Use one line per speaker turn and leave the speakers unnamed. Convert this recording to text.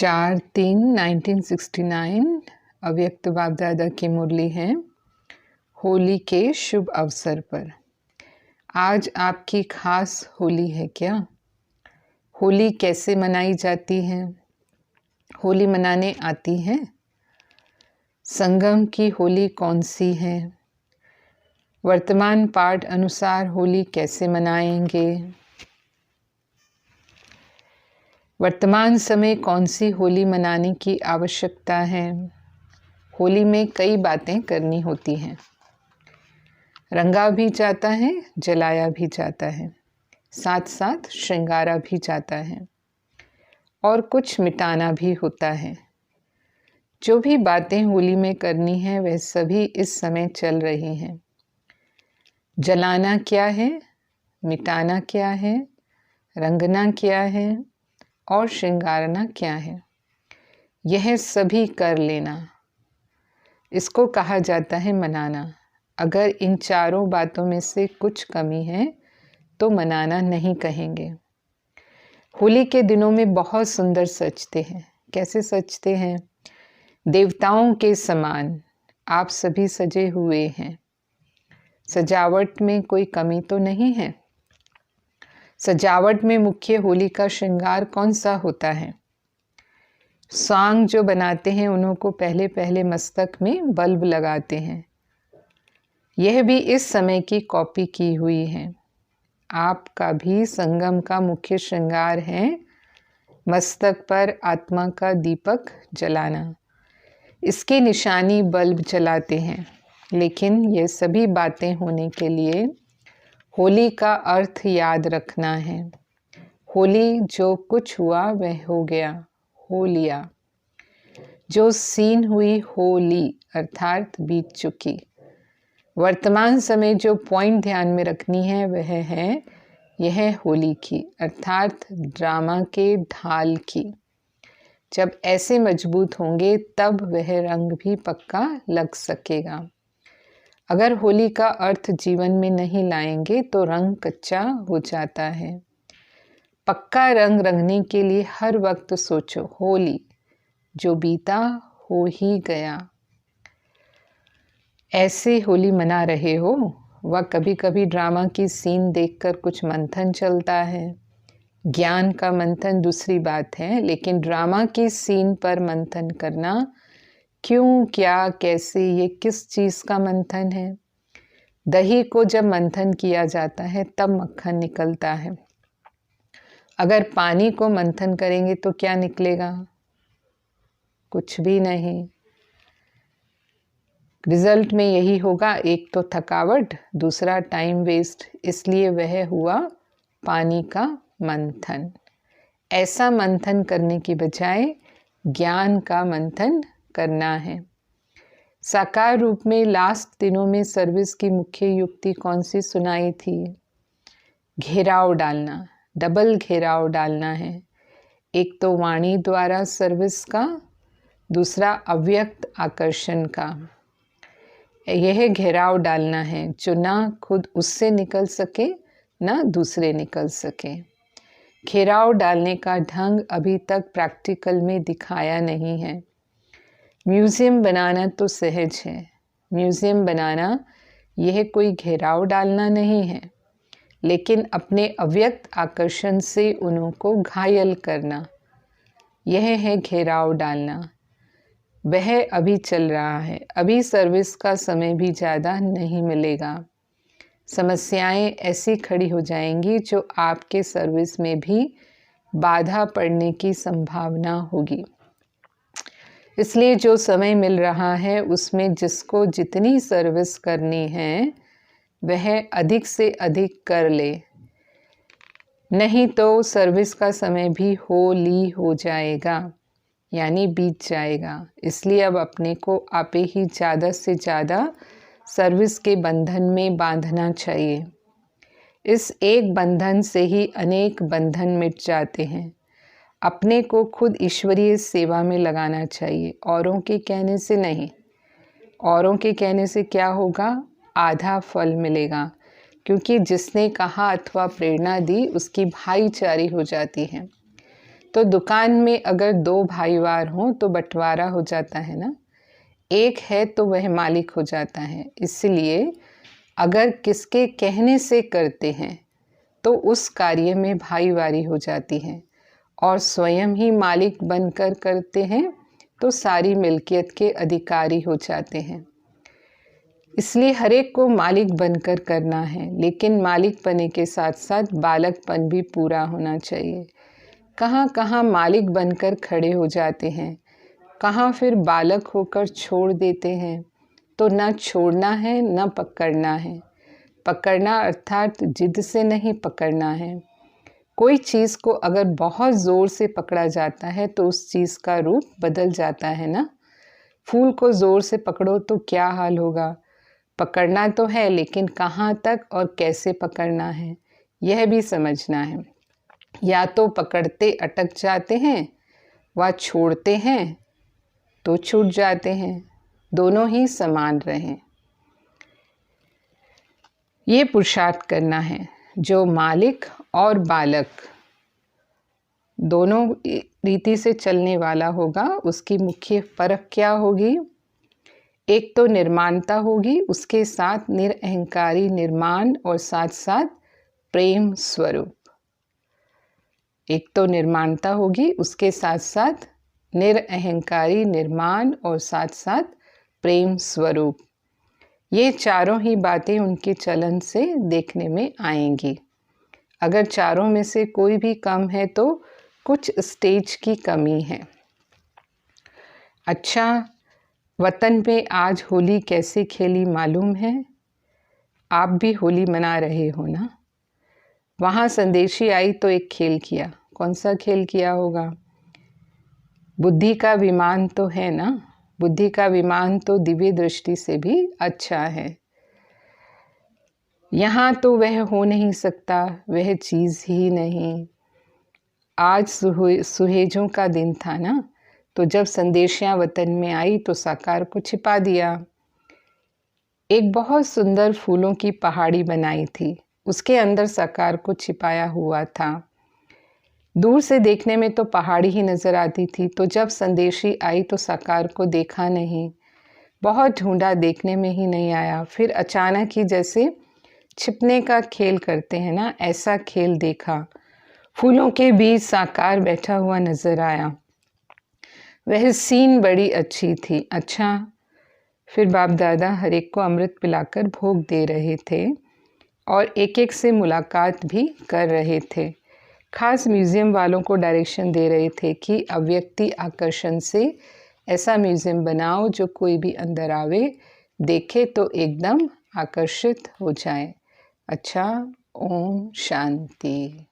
4/3/1969 अव्यक्त बाप दादा की मुरली है। होली के शुभ अवसर पर आज आपकी खास होली है क्या? होली कैसे मनाई जाती है? होली मनाने आती है? संगम की होली कौन सी है? वर्तमान पाठ अनुसार होली कैसे मनाएंगे? वर्तमान समय कौन सी होली मनाने की आवश्यकता है? होली में कई बातें करनी होती हैं। रंगा भी जाता है, जलाया भी जाता है, साथ साथ श्रृंगारा भी जाता है और कुछ मिटाना भी होता है। जो भी बातें होली में करनी है वह सभी इस समय चल रही हैं। जलाना क्या है, मिटाना क्या है, रंगना क्या है और श्रृंगारना क्या है, यह सभी कर लेना, इसको कहा जाता है मनाना। अगर इन चारों बातों में से कुछ कमी है तो मनाना नहीं कहेंगे। होली के दिनों में बहुत सुंदर सजते हैं। कैसे सजते हैं? देवताओं के समान आप सभी सजे हुए हैं। सजावट में कोई कमी तो नहीं है। सजावट में मुख्य होली का श्रृंगार कौन सा होता है? सांग जो बनाते हैं उन्हों को पहले पहले मस्तक में बल्ब लगाते हैं। यह भी इस समय की कॉपी की हुई है। आपका भी संगम का मुख्य श्रृंगार है मस्तक पर आत्मा का दीपक जलाना। इसकी निशानी बल्ब जलाते हैं। लेकिन ये सभी बातें होने के लिए होली का अर्थ याद रखना है। होली जो कुछ हुआ वह हो गया, हो लिया। जो सीन हुई होली अर्थात बीत चुकी। वर्तमान समय जो पॉइंट ध्यान में रखनी है वह है यह होली की अर्थात ड्रामा के ढाल की। जब ऐसे मजबूत होंगे तब वह रंग भी पक्का लग सकेगा। अगर होली का अर्थ जीवन में नहीं लाएंगे तो रंग कच्चा हो जाता है। पक्का रंग रंगने के लिए हर वक्त सोचो, होली जो बीता हो ही गया। ऐसे होली मना रहे हो व कभी कभी ड्रामा की सीन देखकर कुछ मंथन चलता है। ज्ञान का मंथन दूसरी बात है, लेकिन ड्रामा की सीन पर मंथन करना, क्यों, क्या, कैसे, ये किस चीज़ का मंथन है? दही को जब मंथन किया जाता है तब मक्खन निकलता है। अगर पानी को मंथन करेंगे तो क्या निकलेगा? कुछ भी नहीं। रिजल्ट में यही होगा, एक तो थकावट, दूसरा टाइम वेस्ट। इसलिए वह हुआ पानी का मंथन। ऐसा मंथन करने की बजाय ज्ञान का मंथन करना है। साकार रूप में लास्ट दिनों में सर्विस की मुख्य युक्ति कौन सी सुनाई थी? घेराव डालना, डबल घेराव डालना है। एक तो वाणी द्वारा सर्विस का, दूसरा अव्यक्त आकर्षण का। यह घेराव डालना है जो ना खुद उससे निकल सके ना दूसरे निकल सके। घेराव डालने का ढंग अभी तक प्रैक्टिकल में दिखाया नहीं है। म्यूज़ियम बनाना तो सहज है। म्यूज़ियम बनाना यह कोई घेराव डालना नहीं है, लेकिन अपने अव्यक्त आकर्षण से उनको घायल करना, यह है घेराव डालना। वह अभी चल रहा है। अभी सर्विस का समय भी ज़्यादा नहीं मिलेगा। समस्याएं ऐसी खड़ी हो जाएंगी जो आपके सर्विस में भी बाधा पड़ने की संभावना होगी। इसलिए जो समय मिल रहा है उसमें जिसको जितनी सर्विस करनी है वह अधिक से अधिक कर ले, नहीं तो सर्विस का समय भी होली हो जाएगा, यानी बीत जाएगा। इसलिए अब अपने को आपे ही ज़्यादा से ज़्यादा सर्विस के बंधन में बांधना चाहिए। इस एक बंधन से ही अनेक बंधन मिट जाते हैं। अपने को खुद ईश्वरीय सेवा में लगाना चाहिए, औरों के कहने से नहीं। औरों के कहने से क्या होगा? आधा फल मिलेगा, क्योंकि जिसने कहा अथवा प्रेरणा दी उसकी भाईचारी हो जाती है। तो दुकान में अगर 2 भाईवार हों तो बंटवारा हो जाता है ना, एक है तो वह मालिक हो जाता है। इसलिए अगर किसके कहने से करते हैं तो उस कार्य में भाईवारी हो जाती है, और स्वयं ही मालिक बनकर करते हैं तो सारी मिल्कियत के अधिकारी हो जाते हैं। इसलिए हर एक को मालिक बनकर करना है, लेकिन मालिक बने के साथ साथ बालकपन भी पूरा होना चाहिए। कहाँ कहाँ मालिक बनकर खड़े हो जाते हैं, कहाँ फिर बालक होकर छोड़ देते हैं। तो न छोड़ना है न पकड़ना है। पकड़ना अर्थात जिद से नहीं पकड़ना है। कोई चीज़ को अगर बहुत ज़ोर से पकड़ा जाता है तो उस चीज़ का रूप बदल जाता है ना। फूल को ज़ोर से पकड़ो तो क्या हाल होगा। पकड़ना तो है, लेकिन कहाँ तक और कैसे पकड़ना है यह भी समझना है। या तो पकड़ते अटक जाते हैं व छोड़ते हैं तो छूट जाते हैं, दोनों ही समान रहें। ये पुरुषार्थ करना है। जो मालिक और बालक दोनों रीति से चलने वाला होगा, उसकी मुख्य फर्क क्या होगी। एक तो निर्माणता होगी, उसके साथ निरअहंकारी निर्माण और साथ साथ प्रेम स्वरूप। एक तो निर्माणता होगी, उसके साथ साथ निरअहंकारी निर्माण और साथ साथ प्रेम स्वरूप। ये चारों ही बातें उनके चलन से देखने में आएंगी। अगर चारों में से कोई भी कम है तो कुछ स्टेज की कमी है। अच्छा, वतन में आज होली कैसे खेली मालूम है? आप भी होली मना रहे हो ना। वहाँ संदेशी आई तो एक खेल किया। कौन सा खेल किया होगा? बुद्धि का विमान तो है ना। बुद्धि का विमान तो दिव्य दृष्टि से भी अच्छा है। यहाँ तो वह हो नहीं सकता, वह चीज़ ही नहीं। आज सुहेजों का दिन था ना, तो जब संदेशियाँ वतन में आई तो साकार को छिपा दिया। एक बहुत सुंदर फूलों की पहाड़ी बनाई थी, उसके अंदर साकार को छिपाया हुआ था। दूर से देखने में तो पहाड़ी ही नज़र आती थी। तो जब संदेशी आई तो साकार को देखा नहीं। बहुत ढूंढा, देखने में ही नहीं आया। फिर अचानक ही जैसे छिपने का खेल करते हैं ना, ऐसा खेल देखा। फूलों के बीच साकार बैठा हुआ नज़र आया। वह सीन बड़ी अच्छी थी। अच्छा, फिर बाप दादा हर एक को अमृत पिलाकर भोग दे रहे थे और एक एक से मुलाकात भी कर रहे थे। खास म्यूज़ियम वालों को डायरेक्शन दे रहे थे कि अव्यक्ति आकर्षण से ऐसा म्यूज़ियम बनाओ जो कोई भी अंदर आवे, देखे तो एकदम आकर्षित हो जाए। अच्छा, ओम शांति।